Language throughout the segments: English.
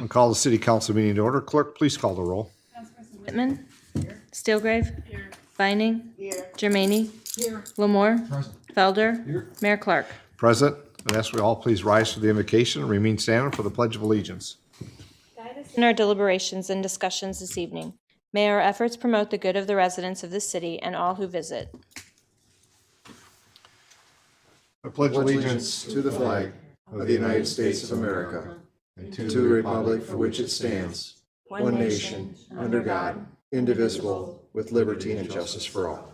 I'll call the city council meeting to order. Clerk, please call the roll. Whitman. Steelgrave. Vining. Germaini. Lamore. Felder. Mayor Clark. Present, and ask we all please rise for the invocation and remain standing for the Pledge of Allegiance. In our deliberations and discussions this evening, may our efforts promote the good of the residents of this city and all who visit. I pledge Allegiance to the flag of the United States of America and to the republic for which it stands, one nation, under God, indivisible, with liberty and justice for all.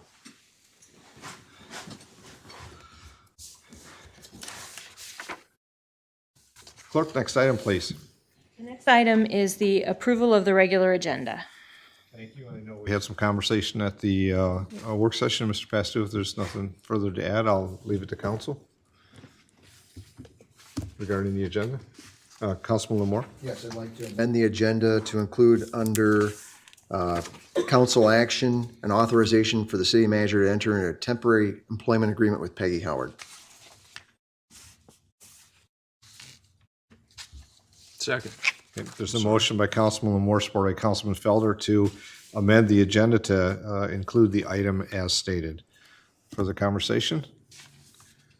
Clerk, next item, please. The next item is the approval of the regular agenda. Thank you. I know we had some conversation at the work session. Mr. Pastu, if there's nothing further to add, I'll leave it to council regarding the agenda. Councilman Lamore? Yes, I'd like to amend the agenda to include under council action and authorization for the city manager to enter into a temporary employment agreement with Peggy Howard. Second. Okay, there's a motion by Councilman Lamore, supported by Councilman Felder, to amend the agenda to include the item as stated. Further conversation?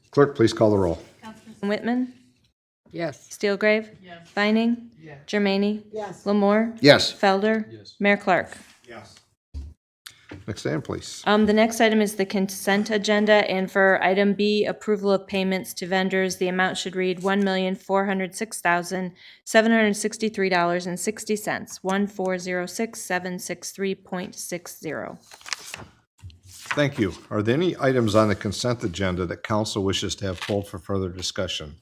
Clerk, please call the roll. Whitman. Yes. Steelgrave. Vining. Germaini. Lamore. Yes. Felder. Mayor Clark. Yes. Next item, please. The next item is the consent agenda, and for item B, approval of payments to vendors, the amount should read $1,406,763.60, 1406763.60. Thank you. Are there any items on the consent agenda that council wishes to have pulled for further discussion?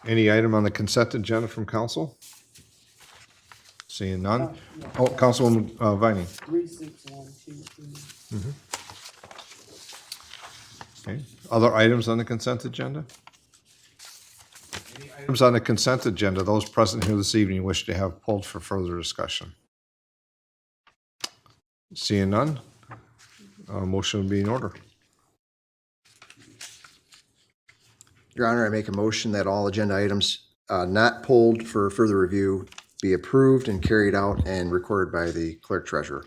Any item on the consent agenda from council? Seeing none? Oh, Councilwoman Vining. 36122. Okay. Other items on the consent agenda? Any items on the consent agenda, those present here this evening wish to have pulled for further discussion? Seeing none? Motion would be in order. Your Honor, I make a motion that all agenda items not pulled for further review be approved and carried out and recorded by the clerk treasurer.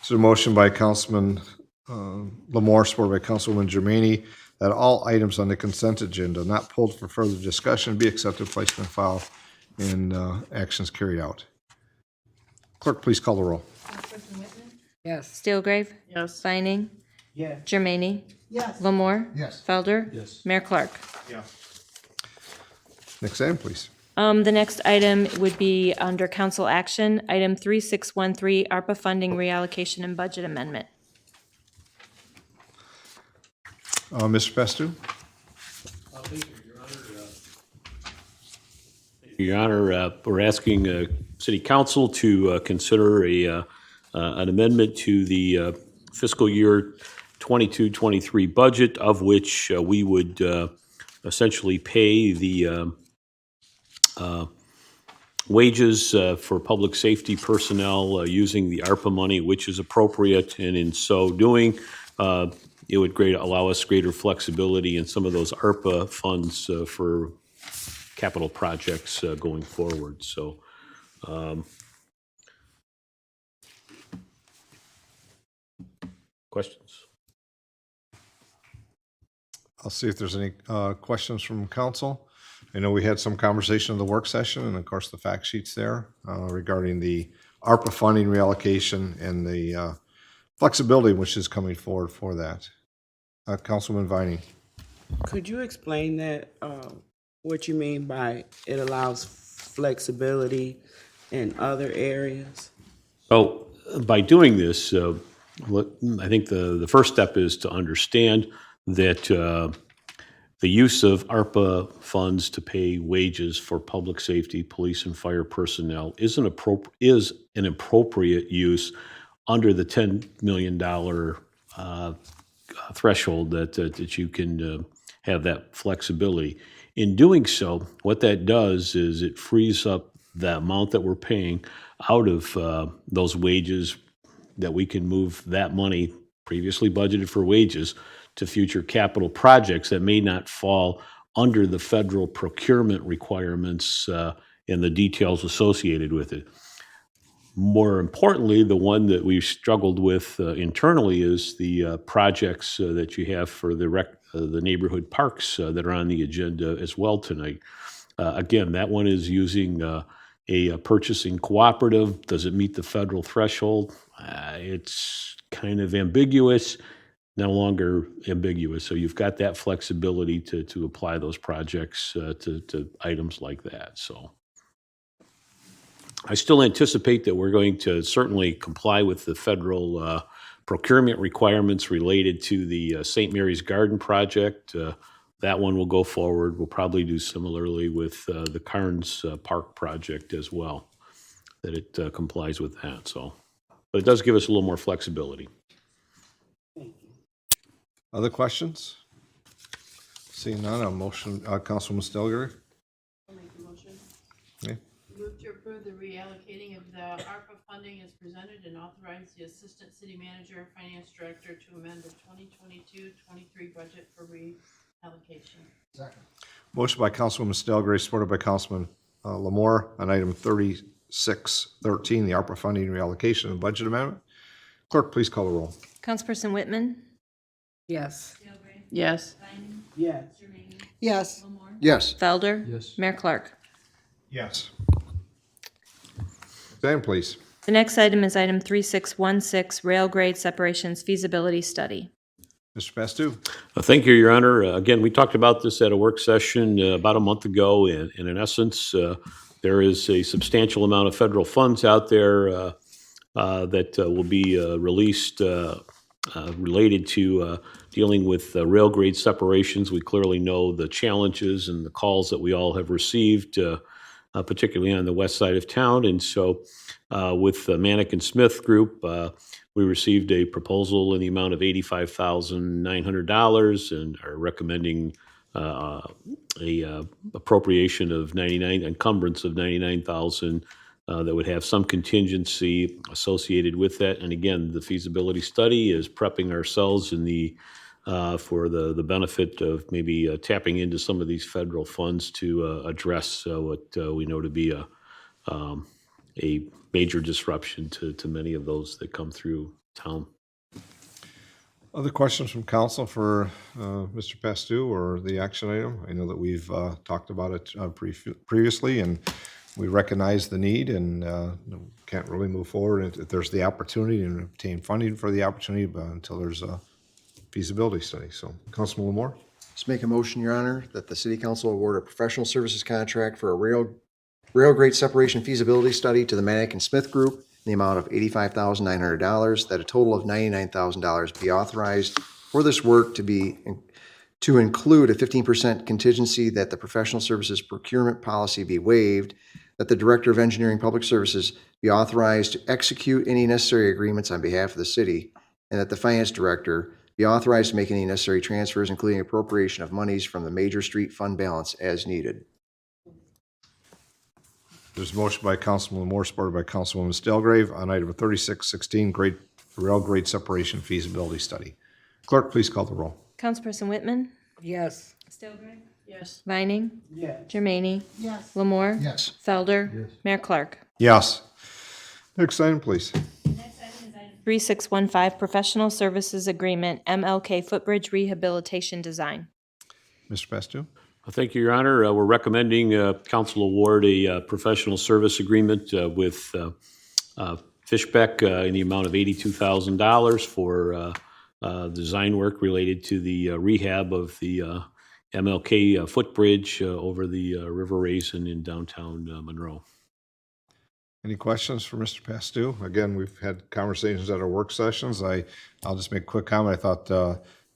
So a motion by Councilman Lamore, supported by Councilwoman Germaini, that all items on the consent agenda not pulled for further discussion be accepted, placed in file, and actions carried out. Clerk, please call the roll. Yes. Steelgrave. Yes. Vining. Yes. Germaini. Yes. Lamore. Yes. Felder. Yes. Mayor Clark. Next item, please. The next item would be under council action, item 3613, Arpa funding reallocation and budget amendment. Mr. Pestu? Your Honor, we're asking City Council to consider an amendment to the fiscal year 22-23 budget, of which we would essentially pay the wages for public safety personnel using the Arpa money, which is appropriate, and in so doing, it would allow us greater flexibility in some of those Arpa funds for capital projects going forward. So, questions? I'll see if there's any questions from council. I know we had some conversation in the work session, and of course the fact sheet's there regarding the ARPA funding reallocation and the flexibility which is coming forward for that. Councilman Vining. Could you explain that, what you mean by it allows flexibility in other areas? Well, by doing this, I think the first step is to understand that the use of ARPA funds to pay wages for public safety, police, and fire personnel is an appropriate use under the $10 million threshold that you can have that flexibility. In doing so, what that does is it frees up the amount that we're paying out of those wages, that we can move that money previously budgeted for wages to future capital projects that may not fall under the federal procurement requirements and the details associated with it. More importantly, the one that we've struggled with internally is the projects that you have for the neighborhood parks that are on the agenda as well tonight. Again, that one is using a purchasing cooperative. Does it meet the federal threshold? It's kind of ambiguous, no longer ambiguous. So you've got that flexibility to apply those projects to items like that. So I still anticipate that we're going to certainly comply with the federal procurement requirements related to the St. Mary's Garden project. That one will go forward. We'll probably do similarly with the Carnes Park project as well, that it complies with that. So, but it does give us a little more flexibility. Other questions? Seeing none, a motion, Councilwoman Stelgren. I'll make the motion. Okay. Move to approve the reallocating of the ARPA funding as presented and authorize the Assistant City Manager and Finance Director to amend the 2022-23 budget for reallocation. Motion by Councilwoman Stelgren, supported by Councilman Lamore on item 3613, the ARPA funding reallocation and budget amendment. Clerk, please call the roll. Councilperson Whitman, Yes. Yes. Yes. Yes. Yes. Felder. Yes. Mayor Clark. Yes. Next item, please. The next item is item 3616, rail grade separations feasibility study. Mr. Pastu. Thank you, Your Honor. Again, we talked about this at a work session about a month ago, and in essence, there is a substantial amount of federal funds out there that will be released related to dealing with rail grade separations. We clearly know the challenges and the calls that we all have received, particularly on the west side of town. And so with the Manick and Smith Group, we received a proposal in the amount of $85,900 and are recommending a appropriation of encumbrance of $99,000 that would have some contingency associated with that. And again, the feasibility study is prepping ourselves in the for the benefit of maybe tapping into some of these federal funds to address what we know to be a major disruption to many of those that come through town. Other questions from council for Mr. Pastu or the action item? I know that we've talked about it previously, and we recognize the need and can't really move forward if there's the opportunity and obtain funding for the opportunity, but until there's a feasibility study. So, Councilman Lamore? Just make a motion, Your Honor, that the City Council award a professional services contract for a rail grade separation feasibility study to the Manick and Smith Group in the amount of $85,900, that a total of $99,000 be authorized for this work to include a 15% contingency, that the professional services procurement policy be waived, that the Director of Engineering Public Services be authorized to execute any necessary agreements on behalf of the city, and that the Finance Director be authorized to make any necessary transfers, including appropriation of monies from the major street fund balance as needed. There's a motion by Councilman Lamore, supported by Councilwoman Stelgrave on item 3616, rail grade separation feasibility study. Clerk, please call the roll. Councilperson Whitman, Yes. Stelgrave, Yes. Vining, Yes. Jermaine, Yes. Lamore, Yes. Felder, Mayor Clark. Yes. Next item, please. 3615, professional services agreement, MLK Footbridge Rehabilitation Design. Mr. Pastu. Thank you, Your Honor. We're recommending council award a professional service agreement with Fishbeck in the amount of $82,000 for design work related to the rehab of the MLK footbridge over the River Raisin in downtown Monroe. Any questions for Mr. Pastu? Again, we've had conversations at our work sessions. I'll just make a quick comment. I thought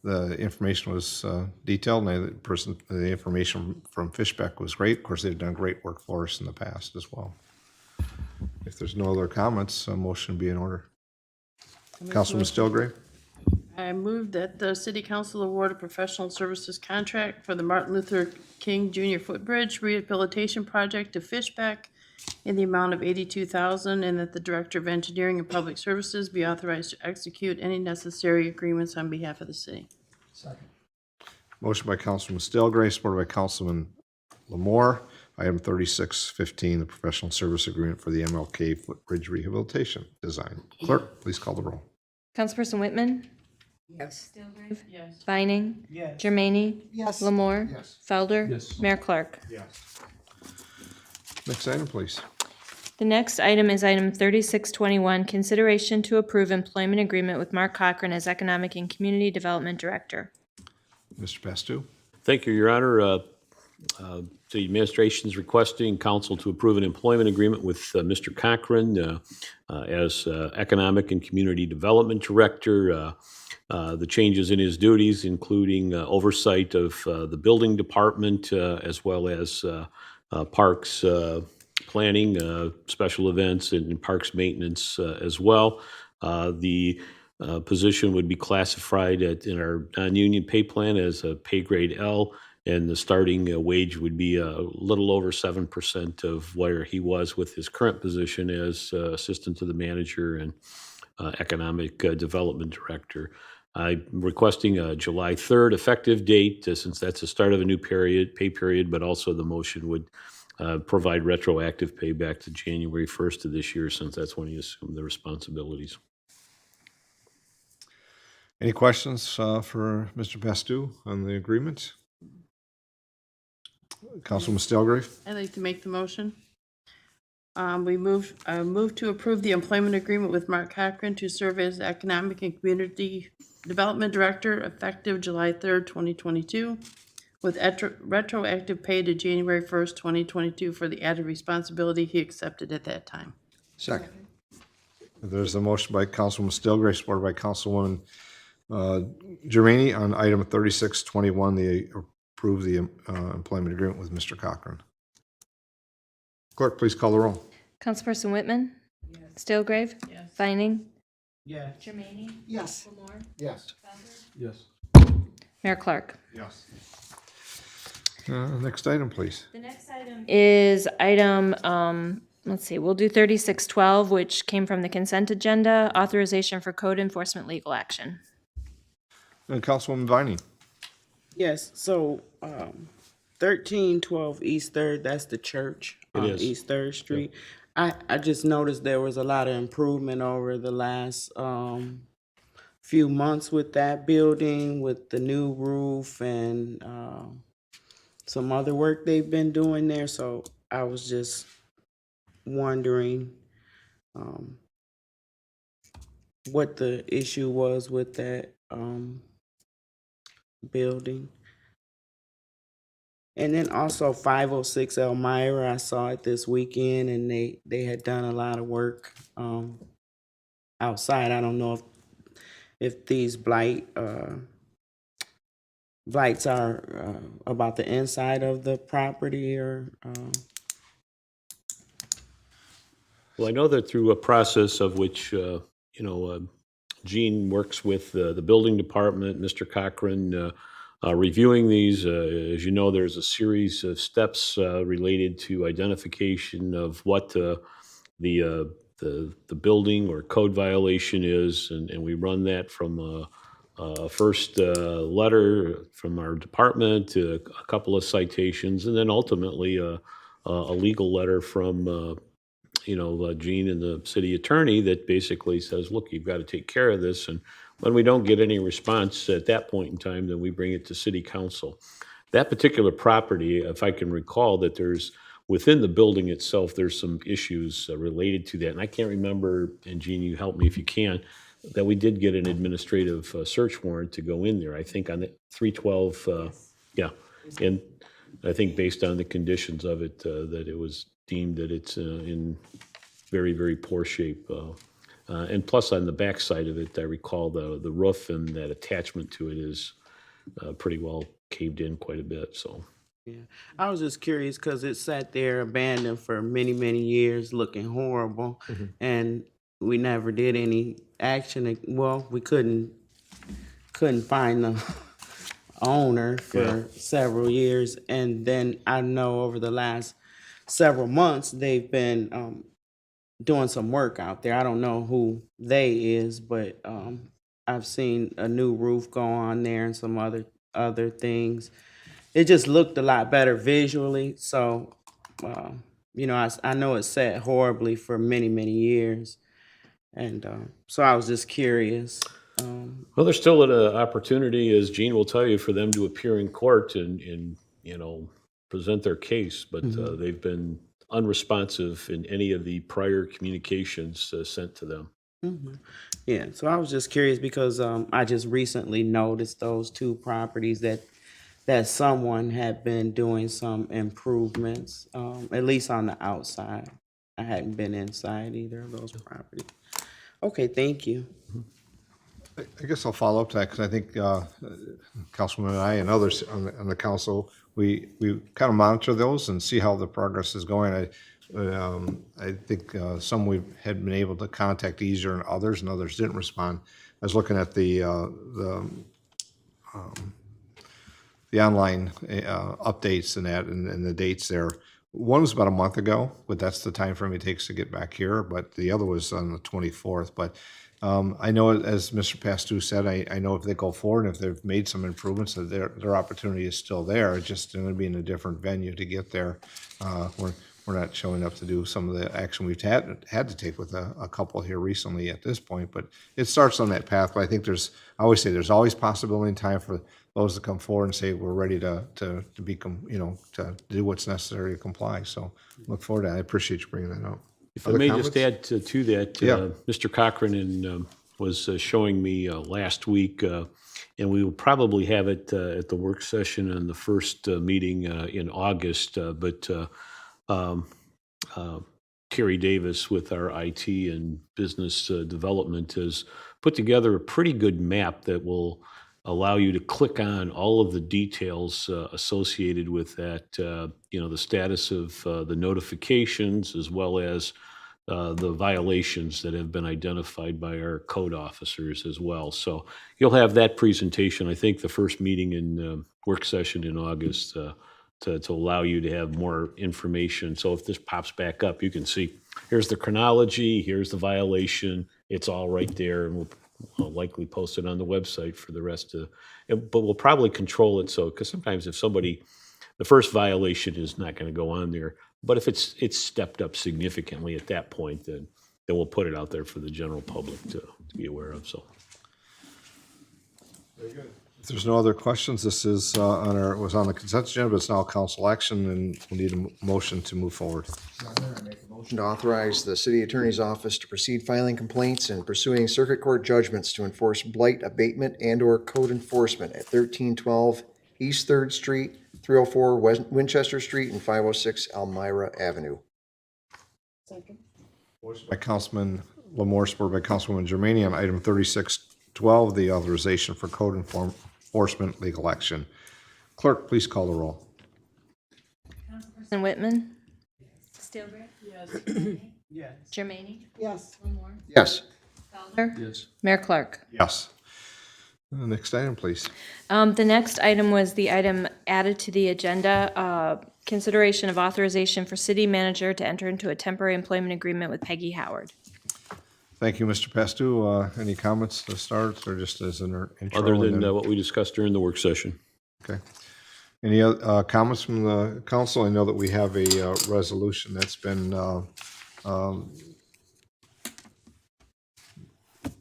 the information was detailed, and the information from Fishbeck was great. Of course, they've done great work for us in the past as well. If there's no other comments, a motion would be in order. Councilman Stelgrave? I move that the City Council award a professional services contract for the Martin Luther King Jr. Footbridge Rehabilitation Project to Fishbeck in the amount of $82,000, and that the Director of Engineering and Public Services be authorized to execute any necessary agreements on behalf of the city. Motion by Councilman Stelgrave, supported by Councilman Lamore Item 3615, the professional service agreement for the MLK Footbridge Rehabilitation Design. Clerk, please call the roll. Councilperson Whitman, Yes. Yes. Vining, Yes. Jermaine, Yes. Lamore, Yes. Felder, Yes. Mayor Clark. Next item, please. The next item is item 3621, consideration to approve employment agreement with Mark Cochran as Economic and Community Development Director. Mr. Bastu? Thank you, Your Honor. The administration is requesting council to approve an employment agreement with Mr. Cochran as Economic and Community Development Director. The changes in his duties, including oversight of the building department as well as parks planning, special events, and parks maintenance as well. The position would be classified in our non-union pay plan as a pay grade L, and the starting wage would be a little over 7% of where he was with his current position as assistant to the manager and economic development director. I'm requesting a July 3rd effective date, since that's the start of a new pay period, but also the motion would provide retroactive pay back to January 1st of this year, since that's when he assumed the responsibilities. Any questions for Mr. Bastu on the agreement? Councilwoman Stalgrave? I'd like to make the motion. We move to approve the employment agreement with Mark Cochran to serve as Economic and Community Development Director effective July 3rd, 2022, with retroactive pay to January 1st, 2022 for the added responsibility he accepted at that time. Second. There's a motion by Councilwoman Stalgrave, supported by Councilwoman Germaine on item 3621, the approve the employment agreement with Mr. Cochran. Clerk, please call the roll. Councilperson Whitman, Stalgrave, Yes. Vining, Yes. Jermaine, Yes. Lamore, Yes. Yes. Mayor Clark. Yes. Next item, please. The next item is item, let's see, we'll do 3612, which came from the consent agenda, authorization for code enforcement legal action. And Councilwoman Vining. Yes, so 1312 East 3rd, that's the church It on is. East 3rd Street. I just noticed there was a lot of improvement over the last few months with that building, with the new roof and some other work they've been doing there. So I was just wondering what the issue was with that building. And then also 506 Elmira, I saw it this weekend, and they had done a lot of work outside. I don't know if these blights are about the inside of the property or. Well, I know that through a process of which, Gene works with the building department, Mr. Cochran, reviewing these. As you know, there's a series of steps related to identification of what the building or code violation is, and we run that from a first letter from our department to a couple of citations, and then ultimately a legal letter from Gene and the city attorney that basically says, look, you've got to take care of this. And when we don't get any response at that point in time, then we bring it to city council. That particular property, if I can recall, that there's within the building itself, there's some issues related to that. And I can't remember, and Gene, you help me if you can, that we did get an administrative search warrant to go in there. I think on the 312, yeah. And I think based on the conditions of it, that it was deemed that it's in very, very poor shape. And plus on the back side of it, I recall the roof and that attachment to it is pretty well caved in quite a bit, so. Yeah, I was just curious because it sat there abandoned for many, many years, looking horrible, and we never did any action. Well, we couldn't find the owner for several years, and then I know over the last several months they've been doing some work out there. I don't know who they is, but I've seen a new roof go on there and some other things. It just looked a lot better visually, so you know, I know it sat horribly for many, many years. And so I was just curious. Well, there's still an opportunity, as Gene will tell you, for them to appear in court and you know, present their case, but they've been unresponsive in any of the prior communications sent to them. Yeah, so I was just curious because I just recently noticed those two properties that someone had been doing some improvements, at least on the outside. I hadn't been inside either of those properties. Okay, thank you. I guess I'll follow up to that because I think Councilman and I and others on the council, we kind of monitor those and see how the progress is going. I think some we had been able to contact easier than others, and others didn't respond. I was looking at the online updates and that and the dates there. One was about a month ago, but that's the time frame it takes to get back here. But the other was on the 24th. But I know, as Mr. Pastou said, I know if they go forward and if they've made some improvements, that their opportunity is still there. It's just going to be in a different venue to get there. We're not showing up to do some of the action we've had to take with a couple here recently at this point. But it starts on that path. But I think I always say there's always possibility and time for those to come forward and say we're ready to become, to do what's necessary to comply. So look forward to that. I appreciate you bringing that up. If I Other may comments? just add to that, Yeah. Mr. Cochran was showing me last week, and we will probably have it at the work session on the first meeting in August. But Carrie Davis with our IT and business development has put together a pretty good map that will allow you to click on all of the details associated with that, the status of the notifications as well as the violations that have been identified by our code officers as well. So you'll have that presentation, I think, the first meeting in work session in August to allow you to have more information. So if this pops back up, you can see, here's the chronology, here's the violation, it's all right there, and we'll likely post it on the website for the rest of, but we'll probably control it so, because sometimes if the first violation is not going to go on there, but if it's stepped up significantly at that point, then we'll put it out there for the general public to be aware of, so. If there's no other questions, this is was on the consent agenda, but it's now council action, and we'll need a motion to move forward. Motion to authorize the city attorney's office to proceed filing complaints and pursuing circuit court judgments to enforce blight abatement and/or code enforcement at 1312 East 3rd Street, 304 Winchester Street, and 506 Elmira Avenue. By Councilman Lamore, supported by Councilwoman Germaine on item 3612, the authorization for code enforcement legal action. Clerk, please call the roll. Councilperson Whitman? Steelberg? Yes. Jermaine? Yes. Lamore? Yes. Felder? Yes. Mayor Clark? Yes. Next item, please. The next item was the item added to the agenda, consideration of authorization for city manager to enter into a temporary employment agreement with Peggy Howard. Thank you, Mr. Pastou. Any comments to start, or just as an intro? Other and than then- what we discussed during the work session. Okay. Any other comments from the council? I know that we have a resolution that's been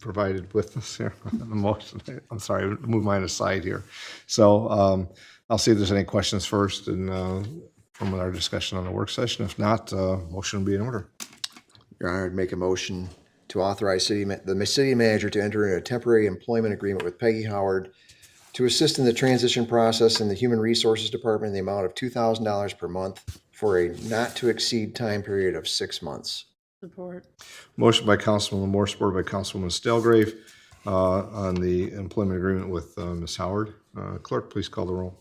provided with us here on the motion. I'm sorry, move mine aside here. So I'll see if there's any questions first and from our discussion on the work session. If not, motion will be in order. Your Honor, I'd make a motion to authorize the city manager to enter into a temporary employment agreement with Peggy Howard to assist in the transition process in the Human Resources Department in the amount of $2,000 per month for a not-to-exceed time period of 6 months. Support. Motion by Councilman Lamore, supported by Councilwoman Stelgrave on the employment agreement with Ms. Howard. Clerk, please call the roll.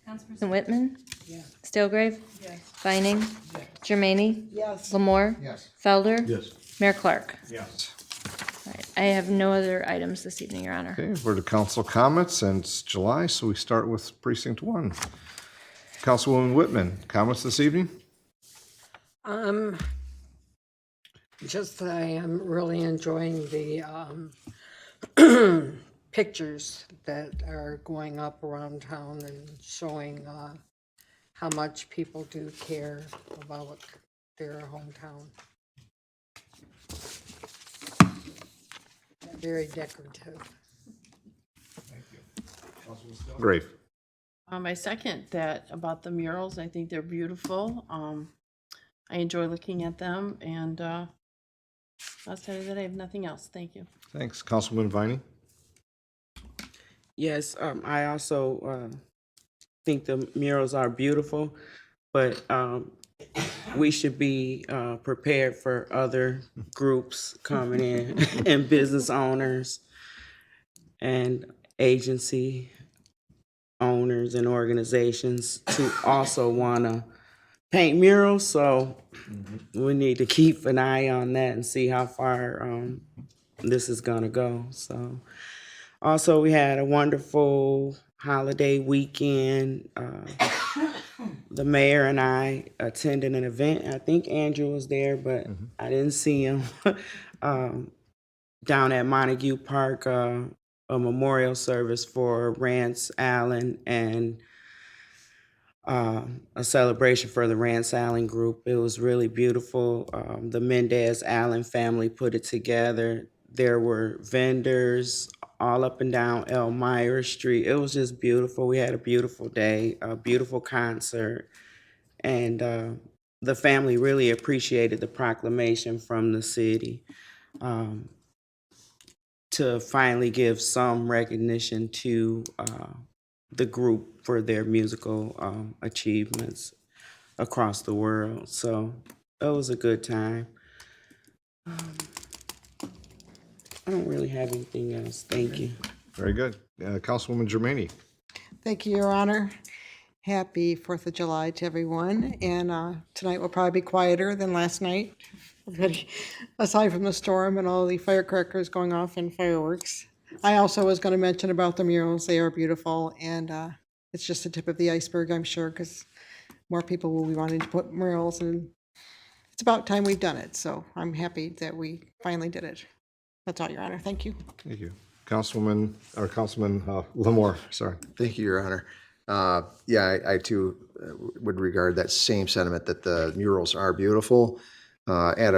Councilperson Whitman? Yes. Steelgrave? Yes. Vining? Yes. Jermaine? Yes. Lamore? Yes. Felder? Yes. Mayor Clark? Yes. All right, I have no other items this evening, Your Honor. Okay, we're to council comments, and it's July, so we start with precinct 1. Councilwoman Whitman, comments this evening? Just that I am really enjoying the pictures that are going up around town and showing how much people do care about their hometown. Very decorative. Great. I second that about the murals. I think they're beautiful. I enjoy looking at them, and outside of that, I have nothing else. Thank you. Thanks. Councilman Viney? Yes, I also think the murals are beautiful, but we should be prepared for other groups coming in and business owners and agency owners and organizations to also want to paint murals. So we need to keep an eye on that and see how far this is going to go. So also, we had a wonderful holiday weekend. The mayor and I attended an event. I think Andrew was there, but I didn't see him. Down at Montague Park, a memorial service for Rance Allen and a celebration for the Rance Allen group. It was really beautiful. The Mendez Allen family put it together. There were vendors all up and down Elmira Street. It was just beautiful. We had a beautiful day, a beautiful concert, and the family really appreciated the proclamation from the city to finally give some recognition to the group for their musical achievements across the world. So it was a good time. I don't really have anything else. Thank you. Very good. Councilwoman Germaini? Thank you, Your Honor. Happy 4th of July to everyone. And tonight will probably be quieter than last night, aside from the storm and all the firecrackers going off and fireworks. I also was going to mention about the murals. They are beautiful, and it's just the tip of the iceberg, I'm sure, because more people will be wanting to put murals, and it's about time we've done it. So I'm happy that we finally did it. That's all, Your Honor. Thank you. Thank you. Councilman Lamore, sorry. Thank you, Your Honor. Yeah, I too would regard that same sentiment that the murals are beautiful. Add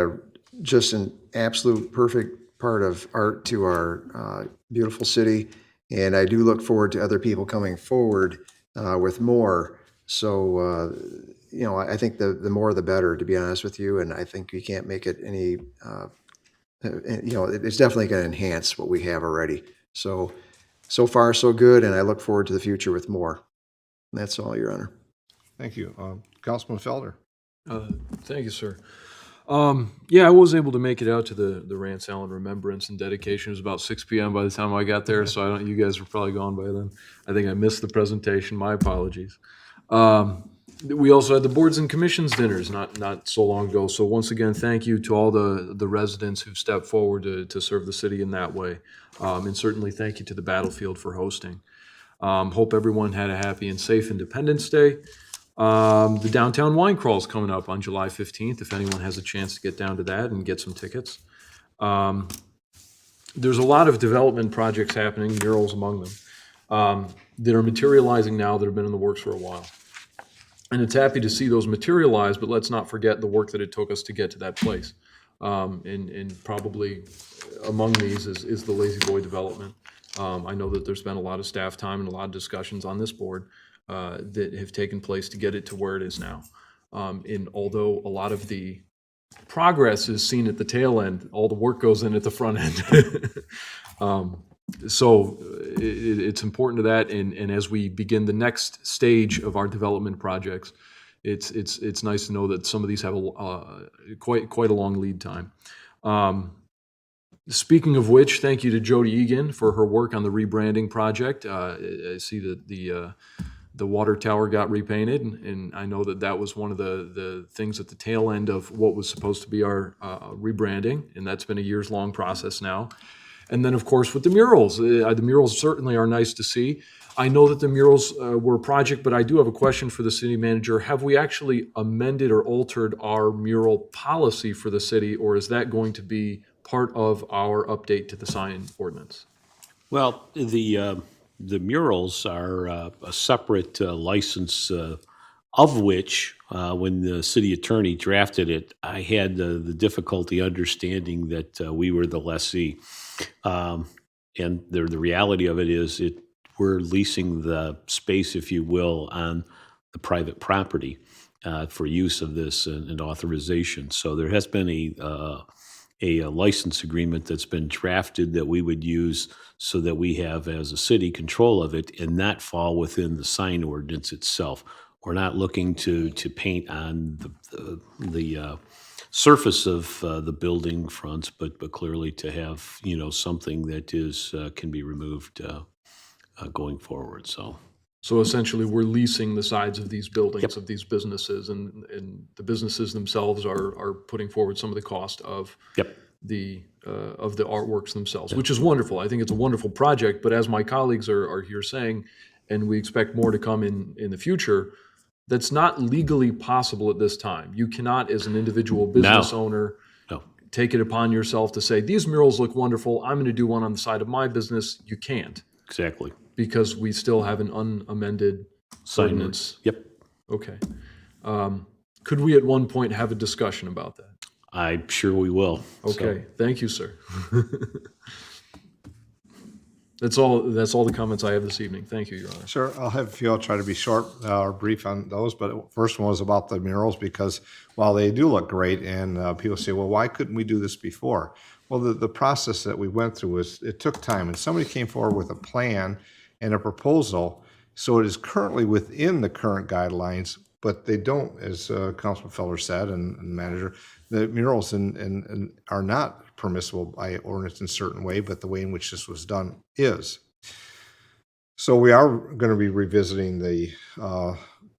just an absolute perfect part of art to our beautiful city. And I do look forward to other people coming forward with more. So, I think the more the better, to be honest with you. And I think we can't make it any, it's definitely going to enhance what we have already. So far, so good. And I look forward to the future with more. And that's all, Your Honor. Thank you. Councilman Felder? Thank you, sir. Yeah, I was able to make it out to the Rance Allen Remembrance and Dedication. It was about 6 p.m. by the time I got there, so you guys were probably gone by then. I think I missed the presentation. My apologies. We also had the boards and commissions dinners not so long ago. So once again, thank you to all the residents who've stepped forward to serve the city in that way. And certainly thank you to the Battlefield for hosting. Hope everyone had a happy and safe Independence Day. The downtown wine crawl is coming up on July 15th, if anyone has a chance to get down to that and get some tickets. There's a lot of development projects happening, murals among them, that are materializing now that have been in the works for a while. And it's happy to see those materialize, but let's not forget the work that it took us to get to that place. And probably among these is the Lazy Boy development. I know that there's been a lot of staff time and a lot of discussions on this board that have taken place to get it to where it is now. And although a lot of the progress is seen at the tail end, all the work goes in at the front end. So it's important to that. And as we begin the next stage of our development projects, it's nice to know that some of these have quite a long lead time. Speaking of which, thank you to Jody Egan for her work on the rebranding project. I see that the water tower got repainted, and I know that was one of the things at the tail end of what was supposed to be our rebranding, and that's been a years-long process now. And then, of course, with the murals certainly are nice to see. I know that the murals were a project, but I do have a question for the city manager. Have we actually amended or altered our mural policy for the city, or is that going to be part of our update to the sign ordinance? Well, the murals are a separate license of which, when the city attorney drafted it, I had the difficulty understanding that we were the lessee. And the reality of it is we're leasing the space, if you will, on the private property for use of this and authorization. So there has been a license agreement that's been drafted that we would use so that we have, as a city, control of it and not fall within the sign ordinance itself. We're not looking to paint on the surface of the building fronts, but clearly to have, something that can be removed going forward, so. So essentially, we're leasing the sides of these buildings, of these businesses, and the businesses themselves are putting forward some of the cost of the artworks themselves, which is wonderful. I think it's a wonderful project, but as my colleagues are here saying, and we expect more to come in the future, that's not legally possible at this time. You cannot, as an individual business owner, take it upon yourself to say, these murals look wonderful, I'm going to do one on the side of my business. You can't. Exactly. Because we still have an unamended ordinance. Yep. Okay. Could we at one point have a discussion about that? I'm sure we will. Okay, thank you, sir. That's all the comments I have this evening. Thank you, Your Honor. Sure, I'll have a few. I'll try to be short or brief on those, but first one was about the murals, because while they do look great and people say, well, why couldn't we do this before? Well, the process that we went through it took time, and somebody came forward with a plan and a proposal, so it is currently within the current guidelines, but they don't, as Councilman Feller said and manager, the murals and are not permissible by ordinance in a certain way, but the way in which this was done is. So we are going to be revisiting the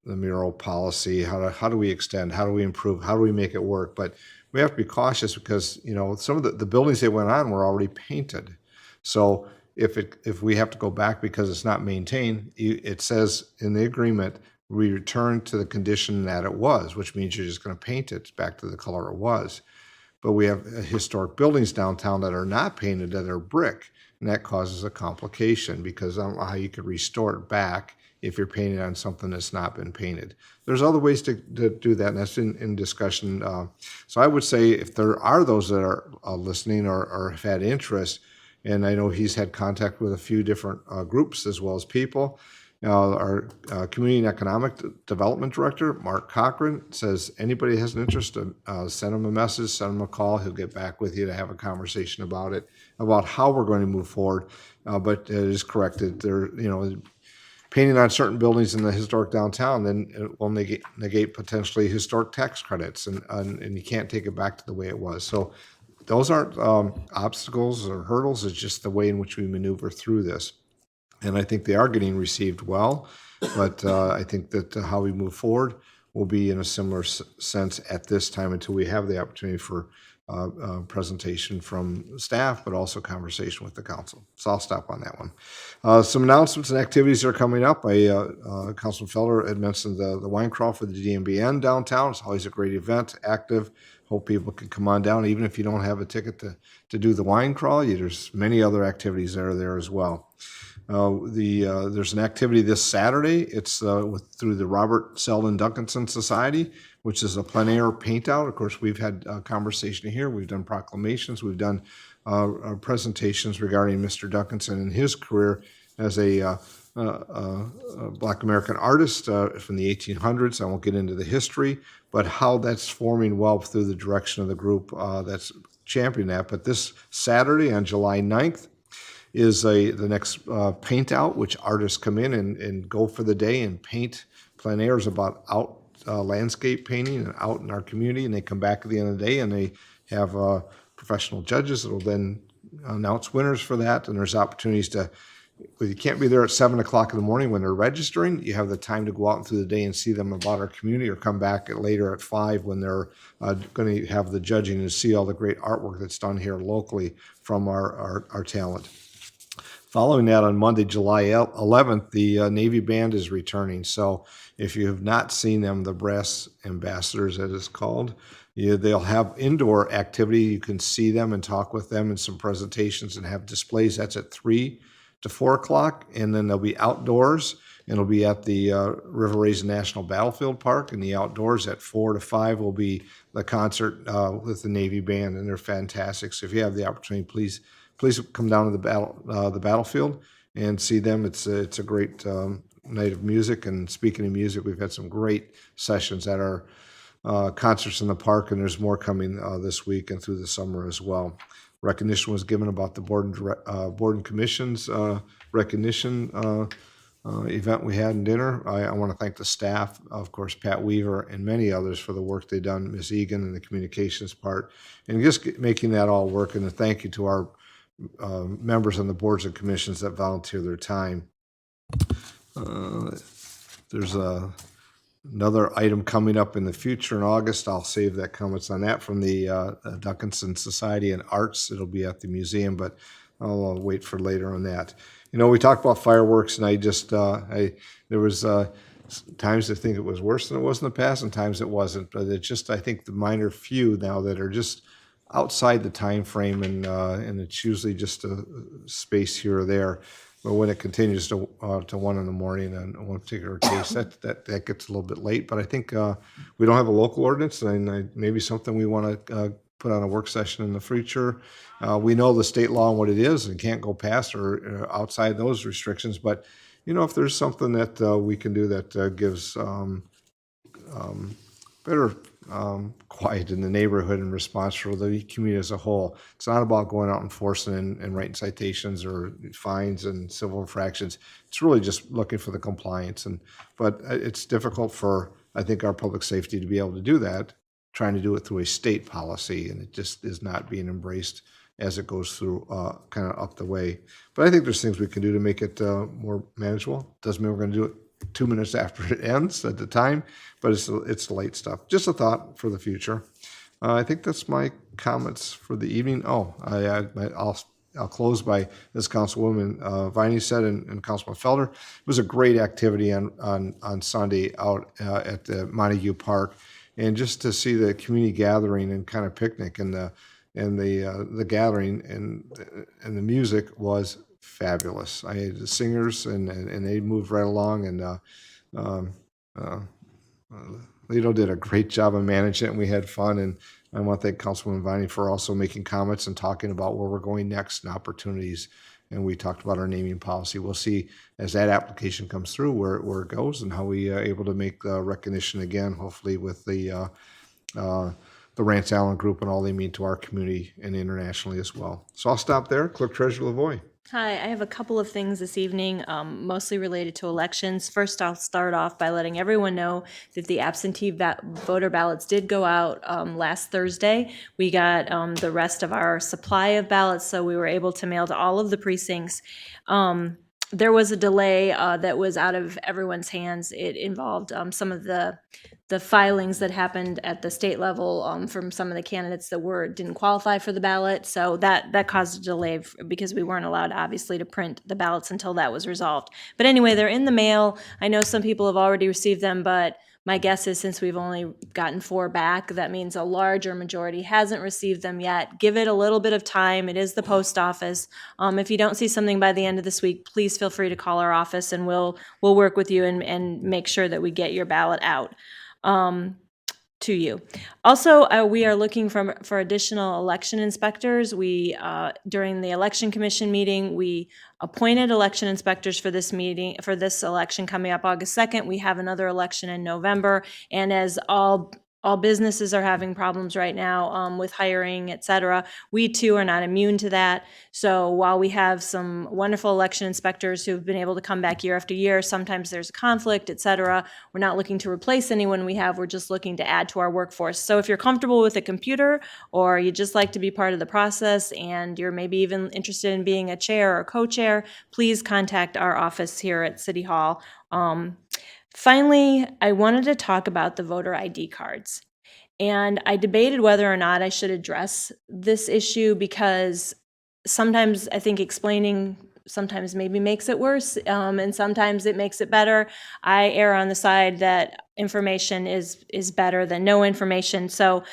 mural policy. How do we extend? How do we improve? How do we make it work? But we have to be cautious because, some of the buildings they went on were already painted. So if we have to go back because it's not maintained, it says in the agreement, we return to the condition that it was, which means you're just going to paint it back to the color it was. But we have historic buildings downtown that are not painted, that are brick, and that causes a complication because I don't know how you could restore it back if you're painting on something that's not been painted. There's other ways to do that, and that's in discussion. So I would say if there are those that are listening or have had interest, and I know he's had contact with a few different groups as well as people. Our Community and Economic Development Director, Mark Cochran, says anybody has an interest, send him a message, send him a call. He'll get back with you to have a conversation about it, about how we're going to move forward. But it is correct that there, painting on certain buildings in the historic downtown, then it will negate potentially historic tax credits, and you can't take it back to the way it was. So those aren't obstacles or hurdles. It's just the way in which we maneuver through this. And I think they are getting received well, but I think that how we move forward will be in a similar sense at this time until we have the opportunity for presentation from staff, but also conversation with the council. So I'll stop on that one. Some announcements and activities are coming up. Councilman Felder had mentioned the wine crawl for the DMBN downtown. It's always a great event, active. Hope people can come on down, even if you don't have a ticket to do the wine crawl. There's many other activities that are there as well. There's an activity this Saturday. It's through the Robert Selden Duncanson Society, which is a plein air paint out. Of course, we've had a conversation here. We've done proclamations. We've done presentations regarding Mr. Duncanson and his career as a Black American artist from the 1800s. I won't get into the history, but how that's forming well through the direction of the group that's championing that. But this Saturday on July 9th, is the next paint out, which artists come in and go for the day and paint. Plein air is about out landscape painting and out in our community, and they come back at the end of the day and they have professional judges that will then announce winners for that. And there's opportunities you can't be there at 7 o'clock in the morning when they're registering. You have the time to go out through the day and see them about our community, or come back later at 5 when they're going to have the judging and see all the great artwork that's done here locally from our talent. Following that, on Monday, July 11th, the Navy Band is returning. So if you have not seen them, the Brass Ambassadors, as it's called, they'll have indoor activity. You can see them and talk with them, and some presentations and have displays. That's at 3 to 4 o'clock. And then they'll be outdoors It'll be at the River Raisin National Battlefield Park in the outdoors at 4 to 5 will be the concert with the Navy Band, and they're fantastic. So if you have the opportunity, please come down to the battlefield and see them. It's a great night of music. And speaking of music, we've had some great sessions at our concerts in the park, and there's more coming this week and through the summer as well. Recognition was given about the board and commissions recognition event we had in dinner. I want to thank the staff, of course, Pat Weaver and many others for the work they've done, Ms. Egan and the communications part, and just making that all work. And a thank you to our members on the boards and commissions that volunteer their time. There's another item coming up in the future in August. I'll save that comments on that from the Duncanson Society and Arts. It'll be at the museum, but I'll wait for later on that. You know, we talked about fireworks, and there was times I think it was worse than it was in the past, and times it wasn't. But it's just, I think, the minor few now that are just outside the time frame, and it's usually just a space here or there. But when it continues to 1 in the morning on one particular case, that gets a little bit late. But I think we don't have a local ordinance, and maybe something we want to put on a work session in the future. We know the state law and what it is, and can't go past or outside those restrictions. But you know, if there's something that we can do that gives better quiet in the neighborhood in response for the community as a whole. It's not about going out enforcing and writing citations or fines and civil infractions. It's really just looking for the compliance. But it's difficult for, I think, our public safety to be able to do that, trying to do it through a state policy, and it just is not being embraced as it goes through kind of up the way. But I think there's things we can do to make it more manageable. Doesn't mean we're going to do it 2 minutes after it ends at the time, but it's the late stuff. Just a thought for the future. I think that's my comments for the evening. I'll close by, as Councilwoman Viney said, and Councilman Felder, it was a great activity on Sunday out at the Montague Park, and just to see the community gathering and kind of picnic and the gathering and the music was fabulous. I had the singers and they moved right along, and Lito did a great job of managing it, and we had fun. And I want to thank Councilwoman Viney for also making comments and talking about where we're going next and opportunities. And we talked about our naming policy. We'll see as that application comes through where it goes and how we are able to make recognition again, hopefully with the Rance Allen Group and all they mean to our community and internationally as well. So I'll stop there. Clerk Treasurer Lavoie. Hi, I have a couple of things this evening, mostly related to elections. First, I'll start off by letting everyone know that the absentee voter ballots did go out last Thursday. We got the rest of our supply of ballots, so we were able to mail to all of the precincts. There was a delay that was out of everyone's hands. It involved some of the filings that happened at the state level from some of the candidates that didn't qualify for the ballot. So that caused a delay because we weren't allowed, obviously, to print the ballots until that was resolved. But anyway, they're in the mail. I know some people have already received them, but my guess is since we've only gotten 4 back, that means a larger majority hasn't received them yet. Give it a little bit of time. It is the post office. If you don't see something by the end of this week, please feel free to call our office, and we'll work with you and make sure that we get your ballot out to you. Also, we are looking for additional election inspectors. We during the election commission meeting, we appointed election inspectors for this election coming up August 2nd. We have another election in November, and as all businesses are having problems right now with hiring, et cetera, we too are not immune to that. So while we have some wonderful election inspectors who've been able to come back year after year, sometimes there's a conflict, et cetera. We're not looking to replace anyone we have. We're just looking to add to our workforce. So if you're comfortable with a computer, or you just like to be part of the process, and you're maybe even interested in being a chair or co-chair, please contact our office here at City Hall. Finally, I wanted to talk about the voter ID cards. And I debated whether or not I should address this issue because sometimes I think explaining sometimes maybe makes it worse, and sometimes it makes it better. I err on the side that information is better than no information. So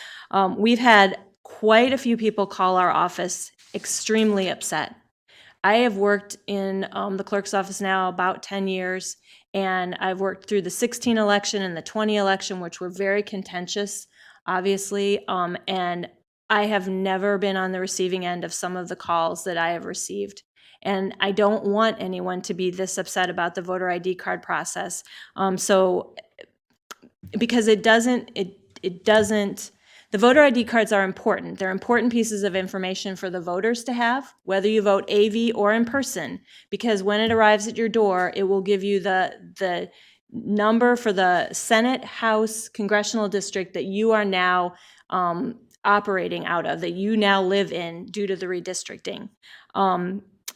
we've had quite a few people call our office extremely upset. I have worked in the clerk's office now about 10 years, And I've worked through the 16 election and the 20 election, which were very contentious, obviously. And I have never been on the receiving end of some of the calls that I have received. And I don't want anyone to be this upset about the voter ID card process. Because it doesn't, the voter ID cards are important. They're important pieces of information for the voters to have, whether you vote AV or in person, because when it arrives at your door, it will give you the number for the Senate, House, congressional district that you are now operating out of, that you now live in due to the redistricting.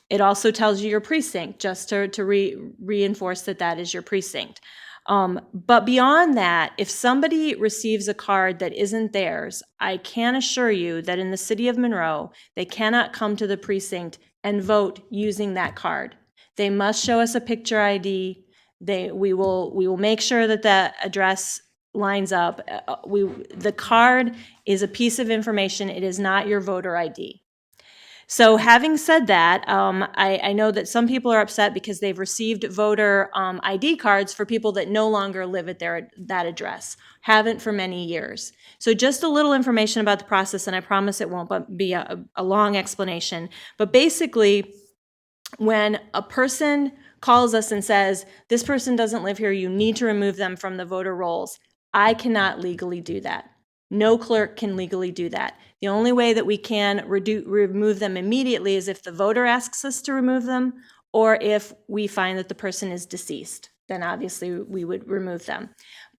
It also tells you your precinct, just to reinforce that that is your precinct. But beyond that, if somebody receives a card that isn't theirs, I can assure you that in the city of Monroe, they cannot come to the precinct and vote using that card. They must show us a picture ID. We will make sure that the address lines up. The card is a piece of information. It is not your voter ID. So having said that, I know that some people are upset because they've received voter ID cards for people that no longer live at that address, haven't for many years. So just a little information about the process, and I promise it won't be a long explanation. But basically, when a person calls us and says, this person doesn't live here, you need to remove them from the voter rolls, I cannot legally do that. No clerk can legally do that. The only way that we can remove them immediately is if the voter asks us to remove them, or if we find that the person is deceased. Then obviously we would remove them.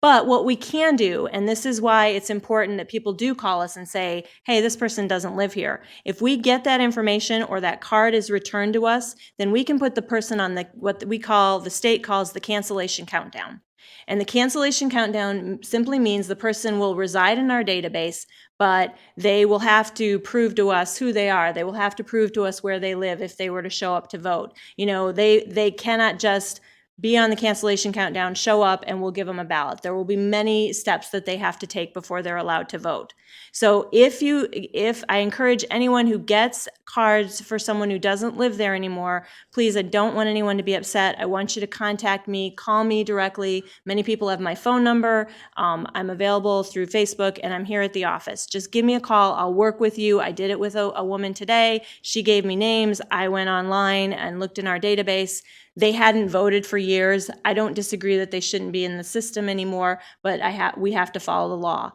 But what we can do, and this is why it's important that people do call us and say, hey, this person doesn't live here. If we get that information or that card is returned to us, then we can put the person on what the state calls the cancellation countdown. And the cancellation countdown simply means the person will reside in our database, but they will have to prove to us who they are. They will have to prove to us where they live if they were to show up to vote. You know, they cannot just be on the cancellation countdown, show up, and we'll give them a ballot. There will be many steps that they have to take before they're allowed to vote. So if I encourage anyone who gets cards for someone who doesn't live there anymore, please, I don't want anyone to be upset. I want you to contact me, call me directly. Many people have my phone number. I'm available through Facebook, and I'm here at the office. Just give me a call. I'll work with you. I did it with a woman today. She gave me names. I went online and looked in our database. They hadn't voted for years. I don't disagree that they shouldn't be in the system anymore, but we have to follow the law.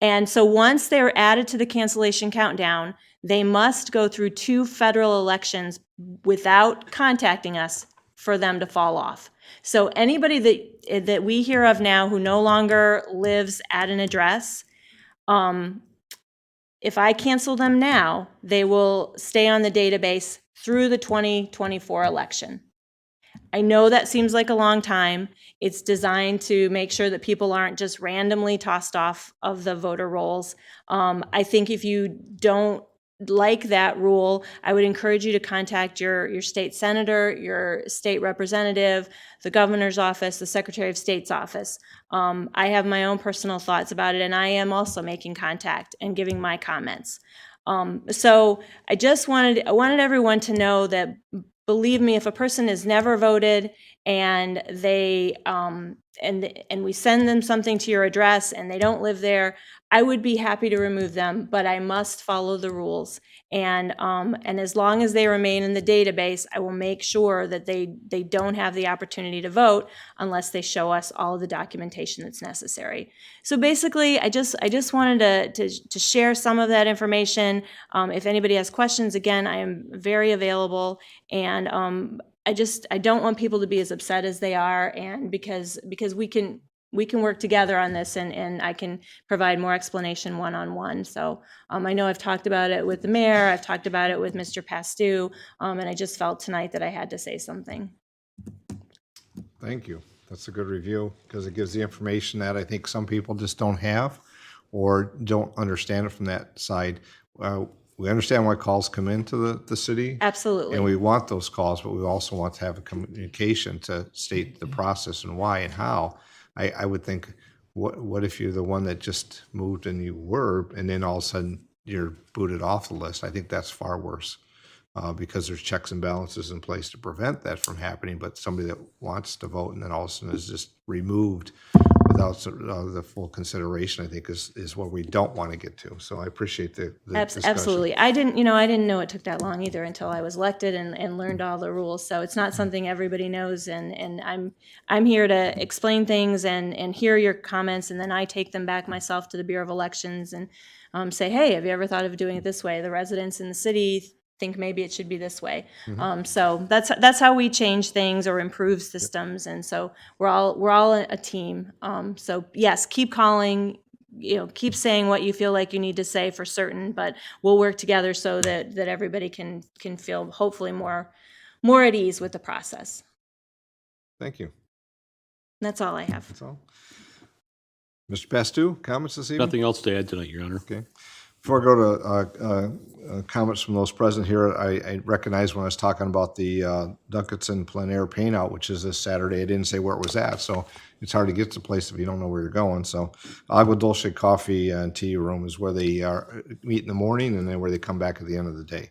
And so once they're added to the cancellation countdown, they must go through 2 federal elections without contacting us for them to fall off. So anybody that we hear of now who no longer lives at an address, if I cancel them now, they will stay on the database through the 2024 election. I know that seems like a long time. It's designed to make sure that people aren't just randomly tossed off of the voter rolls. I think if you don't like that rule, I would encourage you to contact your state senator, your state representative, the governor's office, the Secretary of State's office. I have my own personal thoughts about it, and I am also making contact and giving my comments. So I wanted everyone to know that, believe me, if a person has never voted and they and we send them something to your address and they don't live there, I would be happy to remove them, but I must follow the rules. And as long as they remain in the database, I will make sure that they don't have the opportunity to vote unless they show us all of the documentation that's necessary. So basically, I just wanted to share some of that information. If anybody has questions, again, I am very available. And I don't want people to be as upset as they are, and because we can work together on this, and I can provide more explanation one-on-one. So I know I've talked about it with the mayor, I've talked about it with Mr. Pastu, and I just felt tonight that I had to say something. Thank you. That's a good review, because it gives the information that I think some people just don't have or don't understand it from that side. We understand why calls come into the city. Absolutely. And we want those calls, but we also want to have a communication to state the process and why and how. I would think, what if you're the one that just moved and you were, and then all of a sudden you're booted off the list? I think that's far worse. because there's checks and balances in place to prevent that from happening, but somebody that wants to vote and then all of a sudden is just removed without the full consideration, I think is what we don't want to get to. So I appreciate the discussion. Absolutely. I didn't know it took that long either until I was elected and learned all the rules. So it's not something everybody knows, and I'm here to explain things and hear your comments, and then I take them back myself to the Bureau of Elections and say, hey, have you ever thought of doing it this way? The residents in the city think maybe it should be this way. So that's how we change things or improve systems, and so we're all a team. So yes, keep calling, keep saying what you feel like you need to say for certain, but we'll work together so that everybody can feel hopefully more at ease with the process. Thank you. That's all I have. That's all. Mr. Pastu, comments this evening? Nothing else to add tonight, Your Honor. Okay. Before I go to comments from those present here, I recognize when I was talking about the Duncanson Plein Air Paint Out, which is this Saturday, I didn't say where it was at, so it's hard to get to the place if you don't know where you're going. So Agua Dulce Coffee and Tea Room is where they meet in the morning and then where they come back at the end of the day.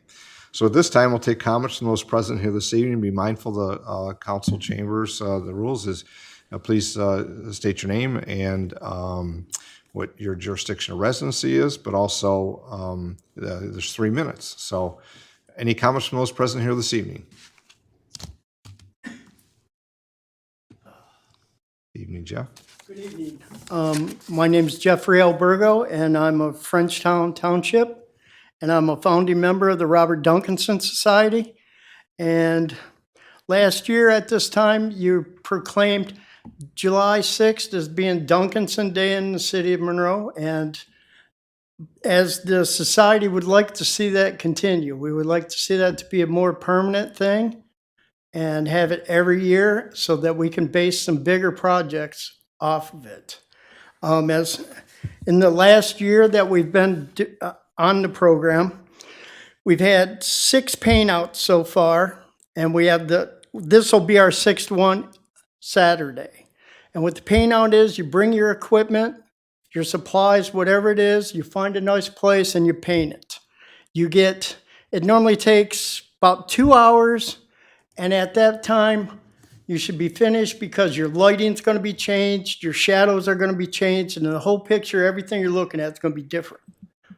So at this time, we'll take comments from those present here this evening. Be mindful the council chambers, the rules is please state your name and what your jurisdiction of residency is, but also there's 3 minutes. So any comments from those present here this evening? Evening, Jeff. Good evening. My name is Jeffrey Albergo, and I'm of Frenchtown Township, and I'm a founding member of the Robert Duncanson Society. And last year at this time, you proclaimed July 6th as being Duncanson Day in the city of Monroe, and as the society would like to see that continue. We would like to see that to be a more permanent thing and have it every year so that we can base some bigger projects off of it. As in the last year that we've been on the program, we've had 6 paint outs so far, and we have this will be our 6th one Saturday. And what the paint out is, you bring your equipment, your supplies, whatever it is, you find a nice place and you paint it. It normally takes about 2 hours, and at that time, you should be finished because your lighting's gonna be changed, your shadows are gonna be changed, and the whole picture, everything you're looking at is gonna be different.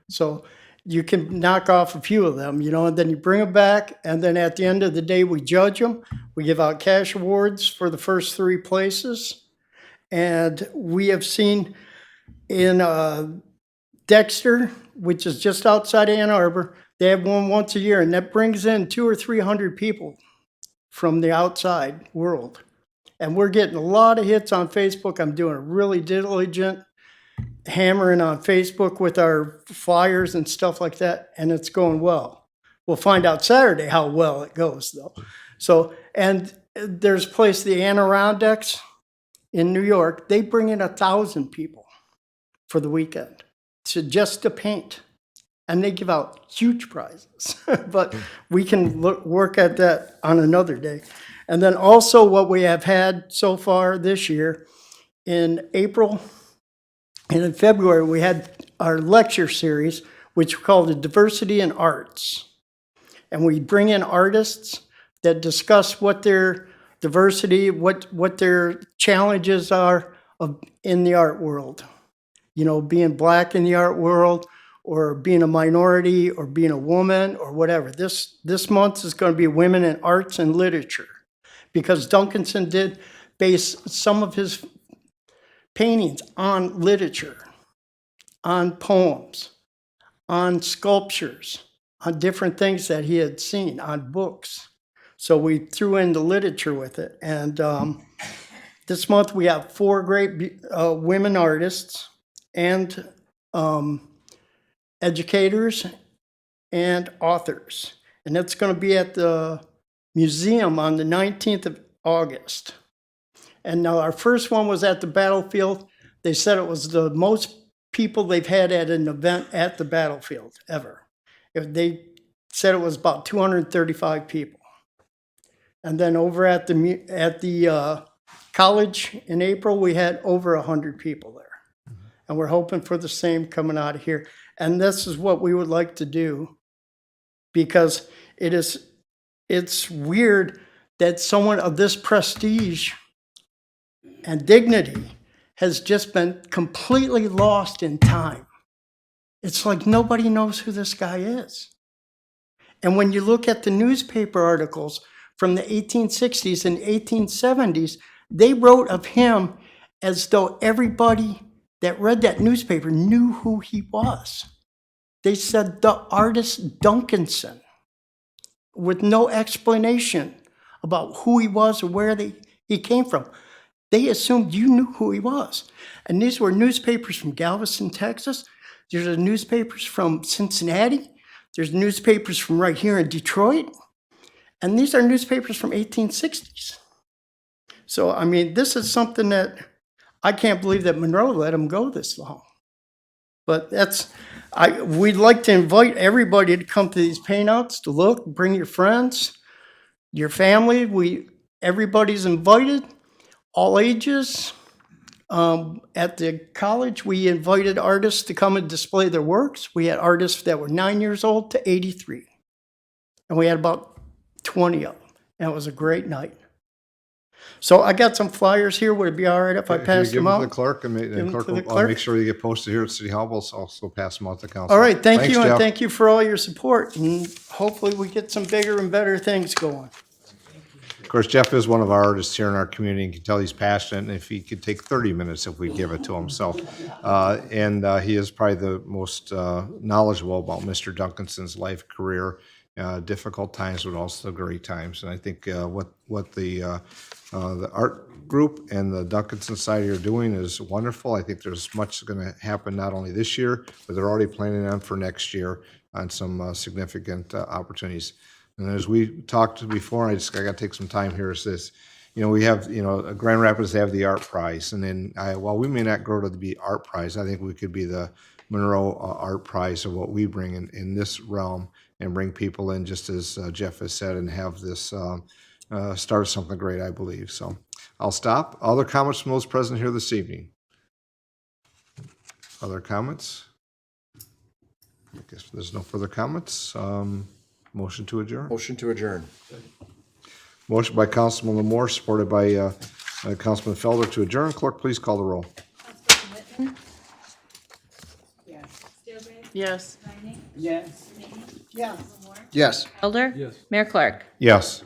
So you can knock off a few of them, and then you bring them back, and then at the end of the day, we judge them. We give out cash awards for the first 3 places. And we have seen in Dexter, which is just outside of Ann Arbor, they have one once a year, and that brings in 200 or 300 people from the outside world. And we're getting a lot of hits on Facebook. I'm doing a really diligent hammering on Facebook with our flyers and stuff like that, and it's going well. We'll find out Saturday how well it goes, though. So, and there's a place, the Adirondacks in New York, they bring in 1,000 people for the weekend just to paint, and they give out huge prizes. But we can work at that on another day. And then also what we have had so far this year, in April and in February, we had our lecture series, which we call the Diversity in Arts. And we bring in artists that discuss what their diversity, what their challenges are in the art world. Being black in the art world, or being a minority, or being a woman, or whatever. This month is going to be Women in Arts and Literature, because Duncanson did base some of his paintings on literature, on poems, on sculptures, on different things that he had seen, on books. So we threw in the literature with it. And this month we have 4 great women artists and educators and authors. And that's going to be at the museum on the 19th of August. And now our first one was at the battlefield. They said it was the most people they've had at an event at the battlefield ever. They said it was about 235 people. And then over at the college in April, we had over 100 people there. And we're hoping for the same coming out of here. And this is what we would like to do because it's weird that someone of this prestige and dignity has just been completely lost in time. It's like nobody knows who this guy is. And when you look at the newspaper articles from the 1860s and 1870s, they wrote of him as though everybody that read that newspaper knew who he was. They said the artist Duncanson, with no explanation about who he was or where he came from. They assumed you knew who he was. And these were newspapers from Galveston, Texas. There's newspapers from Cincinnati. There's newspapers from right here in Detroit. And these are newspapers from 1860s. So, I mean, this is something that I can't believe that Monroe let him go this long. But we'd like to invite everybody to come to these paintouts to look, bring your friends, your family. Everybody's invited, all ages. At the college, we invited artists to come and display their works. We had artists that were 9 years old to 83. And we had about 20 of them. And it was a great night. So I got some flyers here. Would it be all right if I pass them out? Give them to the clerk, and them clerk to the will clerk? make sure they get posted here at City Hall. We'll also pass them out to council. All right, thank Thanks, you, and Jeff. thank you for all your support. And hopefully we get some bigger and better things going. Of course, Jeff is one of our artists here in our community, and can tell he's passionate, and if he could take 30 minutes if we give it to him. So, he is probably the most knowledgeable about Mr. Duncanson's life, career, difficult times, but also great times. And I think what the art group and the Duncanson Society are doing is wonderful. I think there's much going to happen not only this year, but they're already planning on for next year on some significant opportunities. And as we talked before, I got to take some time here. Is this, we have, Grand Rapids, they have the art prize, and then while we may not grow to be art prize, I think we could be the Monroe art prize of what we bring in this realm, and bring people in, just as Jeff has said, and have this start something great, I believe. So I'll stop. Other comments from those present here this evening? Other comments? I guess there's no further comments. Motion to adjourn. Motion to adjourn. Motion by Councilman Lamore, supported by Councilman Felder to adjourn. Clerk, please call the roll. Yes. Yes. Yeah. Yes. Elder? Yes. Mayor Clark? Yes.